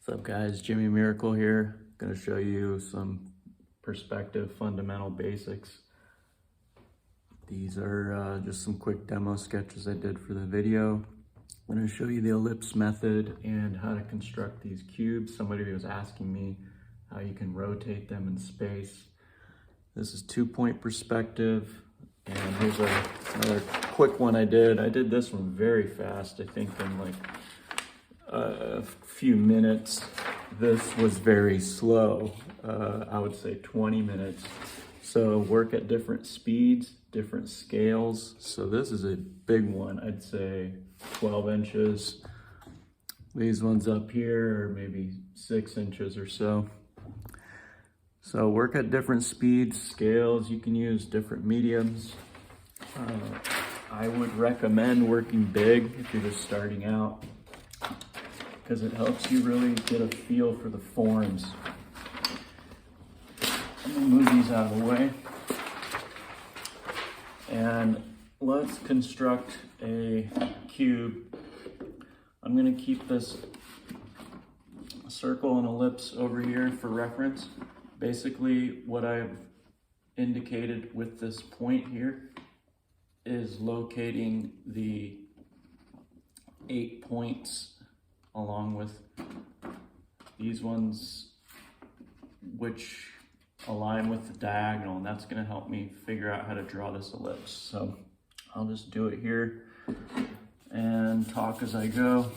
What's up guys, Jimmy Miracle here. Going to show you some perspective fundamental basics. These are just some quick demo sketches I did for the video. I'm going to show you the ellipse method and how to construct these cubes. Somebody was asking me how you can rotate them in space. This is 2-point perspective, and here's another quick one I did. I did this one very fast, I think in like a few minutes. This was very slow, I would say 20 minutes. So work at different speeds, different scales. So this is a big one, I'd say 12 inches. These ones up here are maybe 6 inches or so. So work at different speeds, scales. You can use different mediums. I would recommend working big if you're just starting out, because it helps you really get a feel for the forms. I'm gonna move these out of the way. And let's construct a cube. I'm gonna keep this circle and ellipse over here for reference. Basically, what I've indicated with this point here is locating the 8 points along with these ones which align with the diagonal, and that's going to help me figure out how to draw this ellipse. So I'll just do it here and talk as I go.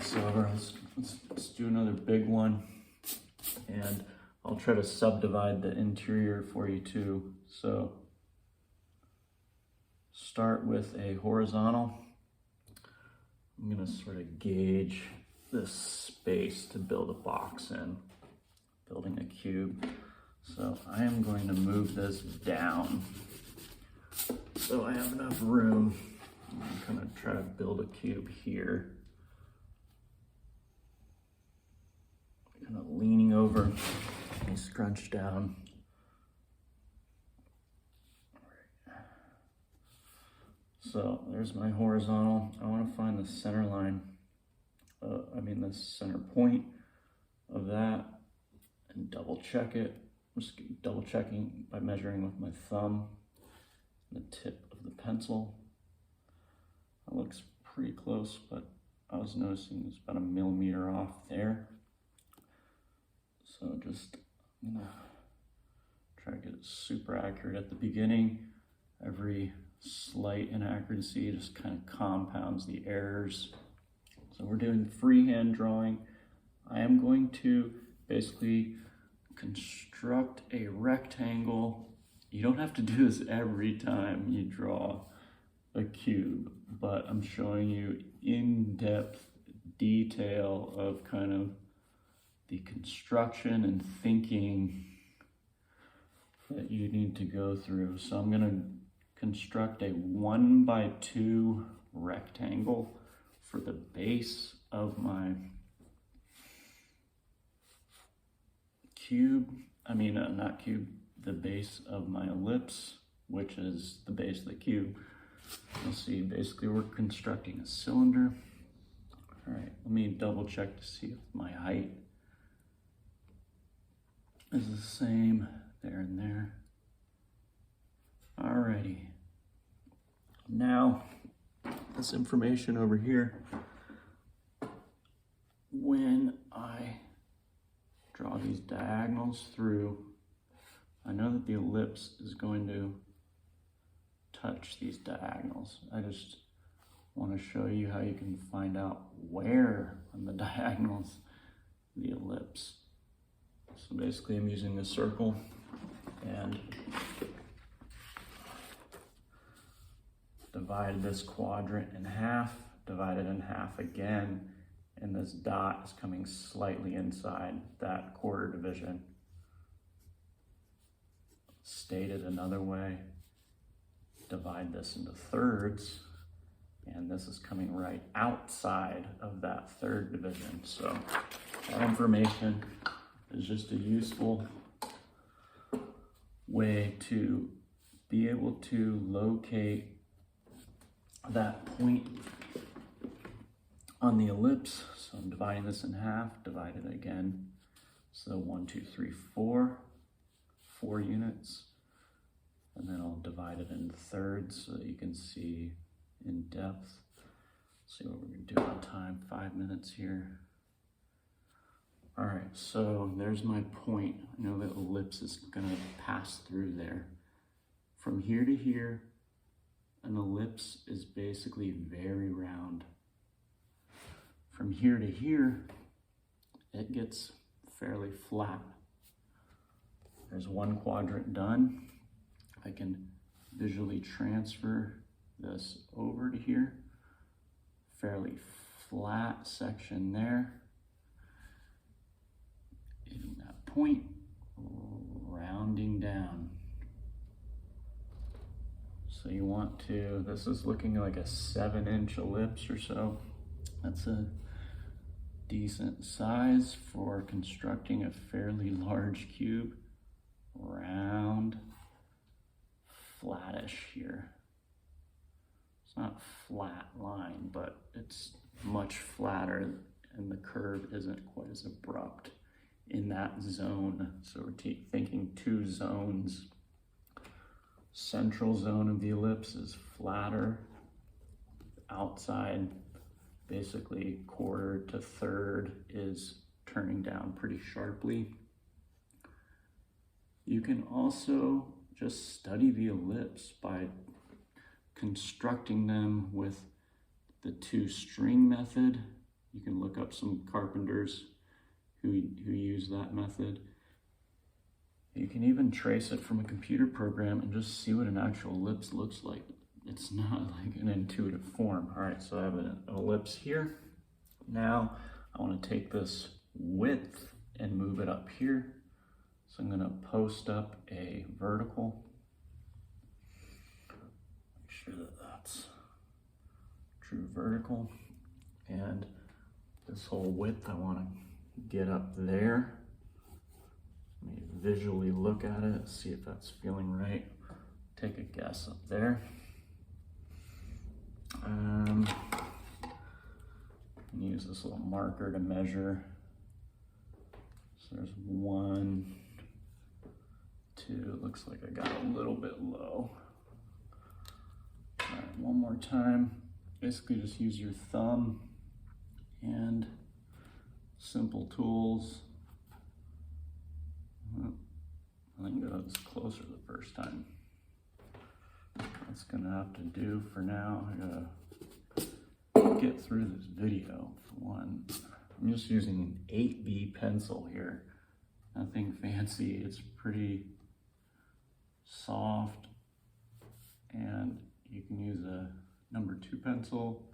So let's do another big one, and I'll try to subdivide the interior for you too. So start with a horizontal. I'm gonna sort of gauge this space to build a box in, building a cube. So I am going to move this down so I have enough room. I'm gonna try to build a cube here. Kind of leaning over and scrunch down. So there's my horizontal. I want to find the center line, the center point of that, and double check it. I'm just double checking by measuring with my thumb and the tip of the pencil. That looks pretty close, but I was noticing it's about 1 millimeter off there. So I'm gonna try to get it super accurate at the beginning. Every slight inaccuracy just kind of compounds the errors. So we're doing freehand drawing. I am going to basically construct a rectangle. You don't have to do this every time you draw a cube, but I'm showing you in-depth detail of kind of the construction and thinking that you need to go through. So I'm gonna construct a 1x2 rectangle for the base of my cube. Not cube, the base of my ellipse, which is the base of the cube. You'll see, basically we're constructing a cylinder. All right, let me double check to see if my height is the same there and there. Alrighty. Now, this information over here, when I draw these diagonals through, I know that the ellipse is going to touch these diagonals. I just want to show you how you can find out where on the diagonals the ellipse. So basically I'm using this circle and divide this quadrant in half, divide it in half again, and this dot is coming slightly inside that quarter division. Stated another way, divide this into thirds, and this is coming right outside of that third division. So that information is just a useful way to be able to locate that point on the ellipse. So I'm dividing this in half, divide it again. So 1, 2, 3, 4, 4 units. And then I'll divide it into thirds so that you can see in depth. See what we're gonna do on time, 5 minutes here. All right, so there's my point. I know that ellipse is gonna pass through there. From here to here, an ellipse is basically very round. From here to here, it gets fairly flat. There's one quadrant done. I can visually transfer this over to here. Fairly flat section there. Hitting that point, rounding down. So you want to, this is looking like a 7-inch ellipse or so. That's a decent size for constructing a fairly large cube. Round, flattish here. It's not flat line, but it's much flatter and the curve isn't quite as abrupt in that zone. So we're thinking 2 zones. Central zone of the ellipse is flatter. Outside, basically quarter to third, is turning down pretty sharply. You can also just study the ellipse by constructing them with the 2-string method. You can look up some carpenters who use that method. You can even trace it from a computer program and just see what an actual ellipse looks like. It's not like an intuitive form. All right, so I have an ellipse here. Now I want to take this width and move it up here. So I'm going to post up a vertical. Make sure that that's true vertical. And this whole width I want to get up there. Let me visually look at it, see if that's feeling right. Take a guess up there. Use this little marker to measure. So there's 1, 2, it looks like I got a little bit low. All right, one more time. Basically just use your thumb and simple tools. I think that was closer the first time. That's gonna have to do for now. I gotta get through this video for one. I'm just using an 8B pencil here. Nothing fancy, it's pretty soft. And you can use a number 2 pencil.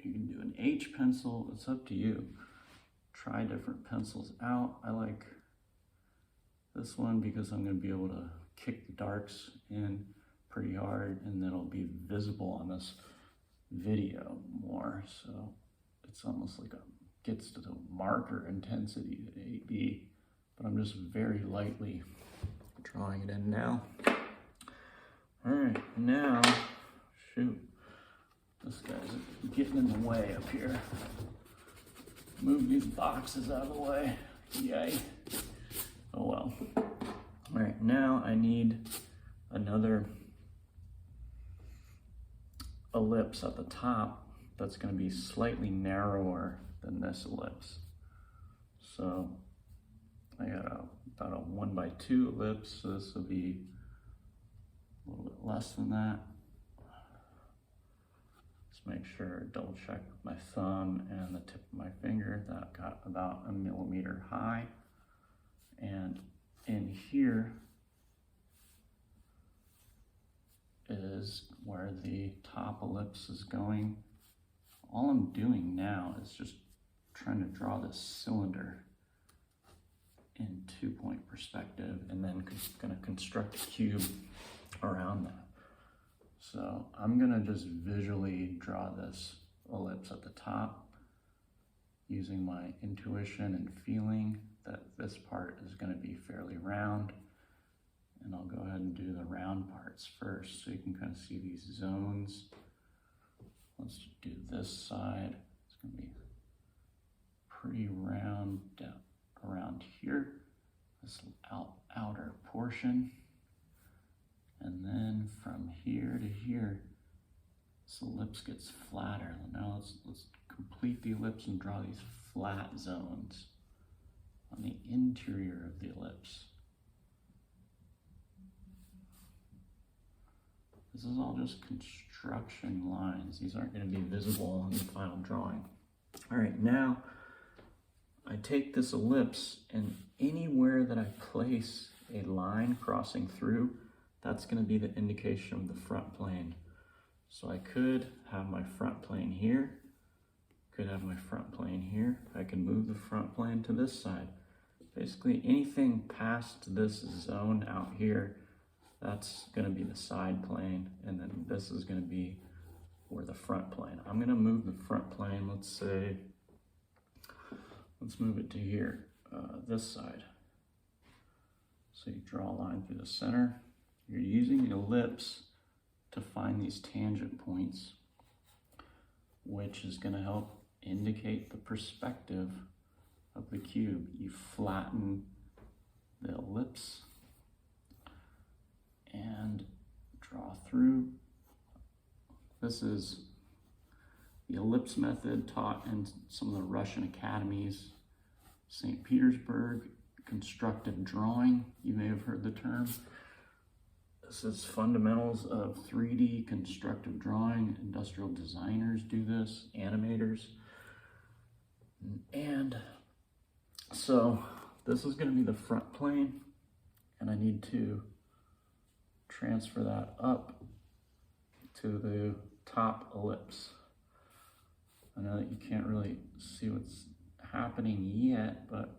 You can do an H pencil, it's up to you. Try different pencils out. I like this one because I'm going to be able to kick the darks in pretty hard and then it'll be visible on this video more. So it's almost like gets to the marker intensity at 8B, but I'm just very lightly drawing it in now. All right, now, shoot, this guy's getting in the way up here. Move these boxes out of the way. Yay. Oh well. All right, now I need another ellipse at the top that's going to be slightly narrower than this ellipse. So I got about a 1x2 ellipse, so this will be a little bit less than that. Just make sure, double check with my thumb and the tip of my finger that got about 1 millimeter high. And in here is where the top ellipse is going. All I'm doing now is just trying to draw this cylinder in 2-point perspective and then going to construct a cube around that. So I'm going to just visually draw this ellipse at the top using my intuition and feeling that this part is going to be fairly round. And I'll go ahead and do the round parts first so you can kind of see these zones let's do this side. It's gonna be pretty round down around here, this outer portion. And then from here to here, this ellipse gets flatter. Now let's complete the ellipse and draw these flat zones on the interior of the ellipse. This is all just construction lines. These aren't going to be visible on the final drawing. All right, now I take this ellipse, and anywhere that I place a line crossing through, that's going to be the indication of the front plane. So I could have my front plane here, could have my front plane here. I can move the front plane to this side. Basically anything past this zone out here, that's going to be the side plane, and then this is going to be where the front plane. I'm going to move the front plane, let's move it to here, this side. So you draw a line through the center. You're using the ellipse to find these tangent points, which is going to help indicate the perspective of the cube. You flatten the ellipse and draw through. This is the ellipse method taught in some of the Russian academies. St. Petersburg, constructive drawing, you may have heard the term. This is fundamentals of 3D constructive drawing. Industrial designers do this, animators. And so this is going to be the front plane, and I need to transfer that up to the top ellipse. I know that you can't really see what's happening yet, but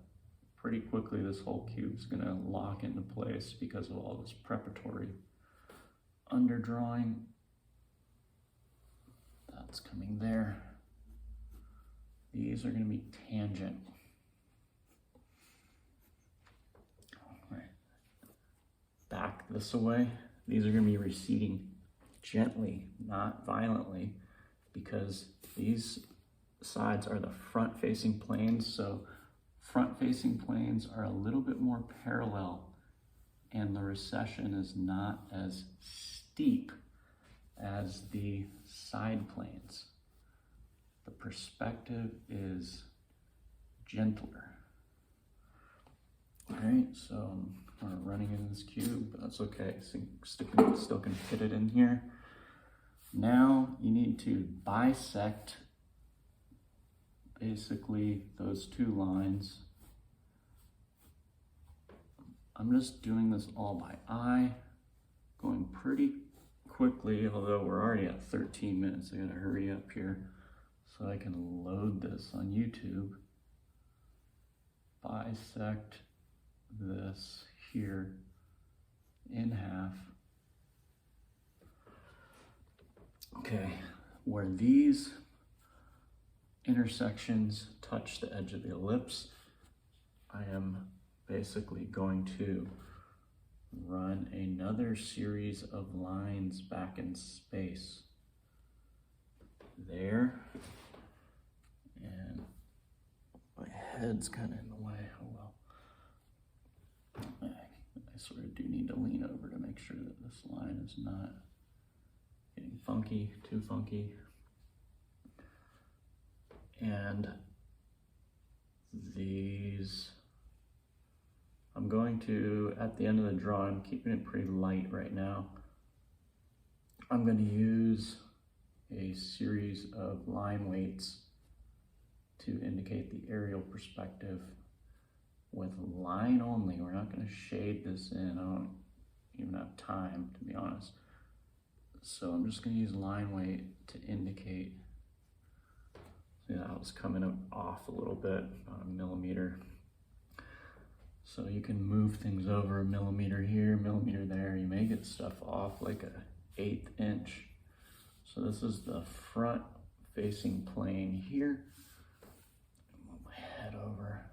pretty quickly this whole cube is going to lock into place because of all this preparatory underdrawing. That's coming there. These are going to be tangent. All right. Back this way. These are going to be receding gently, not violently, because these sides are the front-facing planes. So front-facing planes are a little bit more parallel, and the recession is not as steep as the side planes. The perspective is gentler. All right, so I'm running in this cube, but that's okay. So still can fit it in here. Now you need to bisect basically those two lines. I'm just doing this all by eye, going pretty quickly, although we're already at 13 minutes. I gotta hurry up here so I can load this on YouTube. Bisect this here in half. Okay, where these intersections touch the edge of the ellipse, I am basically going to run another series of lines back in space. There, and my head's kind of in the way. Oh well. I sort of do need to lean over to make sure that this line is not getting funky, too funky. And these, I'm going to, at the end of the drawing, I'm keeping it pretty light right now. I'm going to use a series of line weights to indicate the aerial perspective with line only. We're not going to shade this in. I don't even have time, to be honest. So I'm just going to use line weight to indicate. See, that was coming up off a little bit, about a millimeter. So you can move things over a millimeter here, millimeter there. You may get stuff off like a 1/8 inch. So this is the front facing plane here. Move my head over.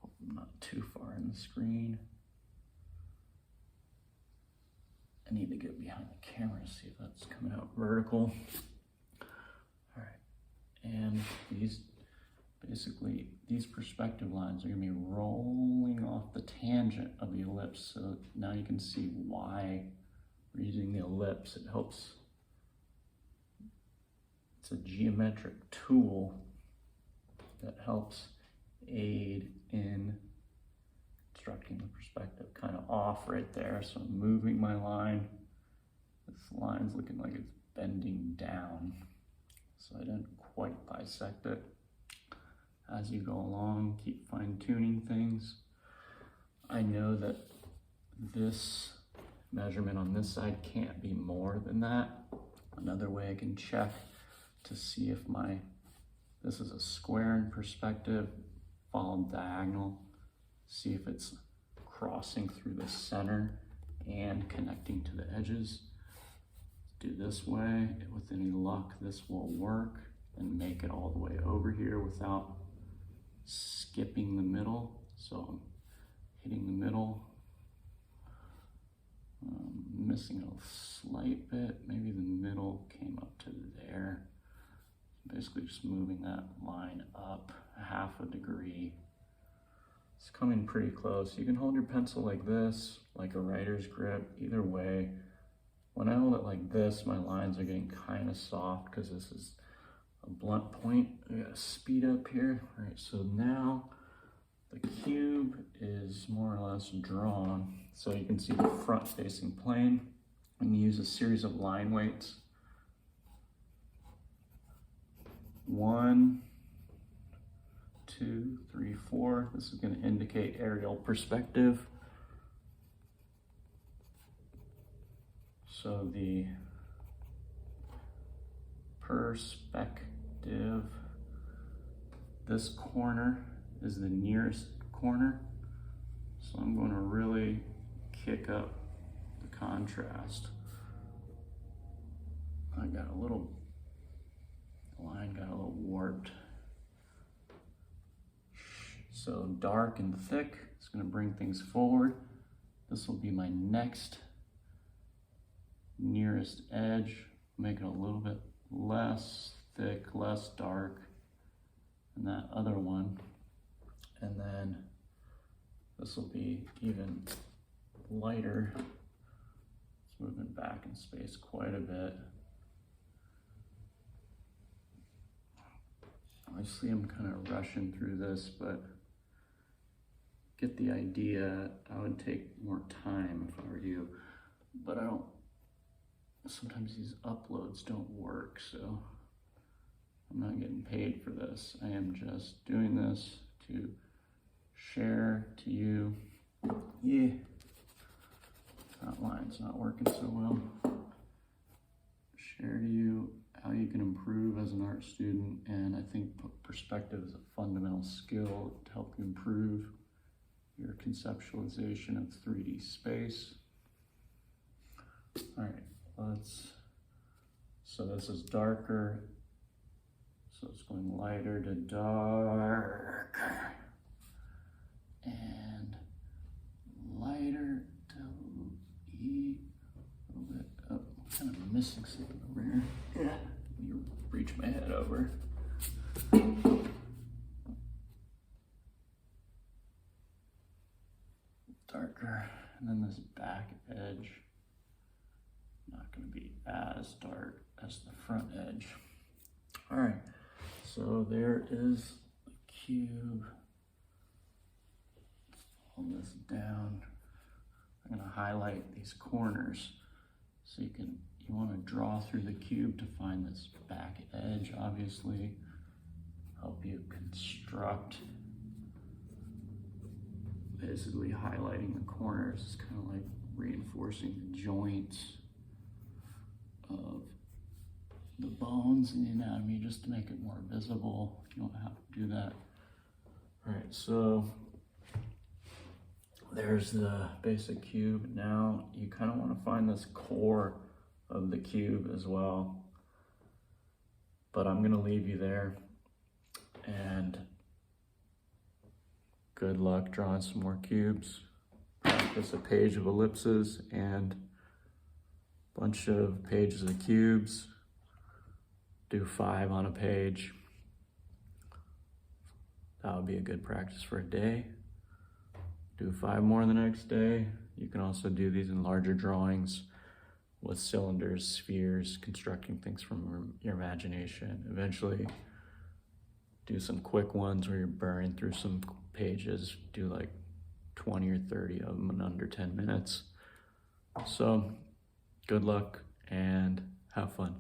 Hope I'm not too far in the screen. I need to get behind the camera to see if that's coming out vertical. these perspective lines are going to be rolling off the tangent of the ellipse. So now you can see why we're using the ellipse. It helps. It's a geometric tool that helps aid in constructing the perspective. Kind of off right there, so I'm moving my line. This line's looking like it's bending down, so I didn't quite bisect it. As you go along, keep fine-tuning things. I know that this measurement on this side can't be more than that. Another way I can check to see if this is a square in perspective, follow diagonal, see if it's crossing through the center and connecting to the edges. Do this way. With any luck, this will work, and make it all the way over here without skipping the middle. So I'm hitting the middle, missing a slight bit. Maybe the middle came up to there. Basically just moving that line up 1/2 degree. It's coming pretty close. You can hold your pencil like this, like a writer's grip, either way. When I hold it like this, my lines are getting kind of soft because this is a blunt point. I gotta speed up here. All right, so now the cube is more or less drawn. So you can see the front facing plane, and use a series of line weights. 1, 2, 3, 4. This is going to indicate aerial perspective. So the perspective, this corner is the nearest corner. So I'm going to really kick up the contrast. I got a little, line got a little warped. So dark and thick, it's going to bring things forward. This will be my next nearest edge. Make it a little bit less thick, less dark than that other one. And then this will be even lighter. It's moving back in space quite a bit. Obviously I'm kind of rushing through this, but get the idea. I would take more time if I were you, but I don't. Sometimes these uploads don't work, so I'm not getting paid for this. I am just doing this to share to you. Yeah, that line's not working so well. Share to you how you can improve as an art student, and I think perspective is a fundamental skill to help you improve your conceptualization of 3D space. All right, so this is darker, so it's going lighter to dark, and lighter to E, a little bit up. I'm kind of missing something over here. Yeah, you reach my head over. Darker, and then this back edge, not going to be as dark as the front edge. All right, so there is the cube. Hold this down. I'm going to highlight these corners so you want to draw through the cube to find this back edge, obviously. Help you construct. Basically highlighting the corners is kind of like reinforcing the joints of the bones in the anatomy just to make it more visible. You don't have to do that. All right, so there's the basic cube. Now you kind of want to find this core of the cube as well, but I'm going to leave you there, and good luck drawing some more cubes. Practice a page of ellipses and a bunch of pages of cubes. Do 5 on a page. that would be a good practice for a day. Do 5 more the next day. You can also do these in larger drawings with cylinders, spheres, constructing things from your imagination. Eventually, do some quick ones where you're burning through some pages. Do like 20 or 30 of them in under 10 minutes. So, good luck and have fun.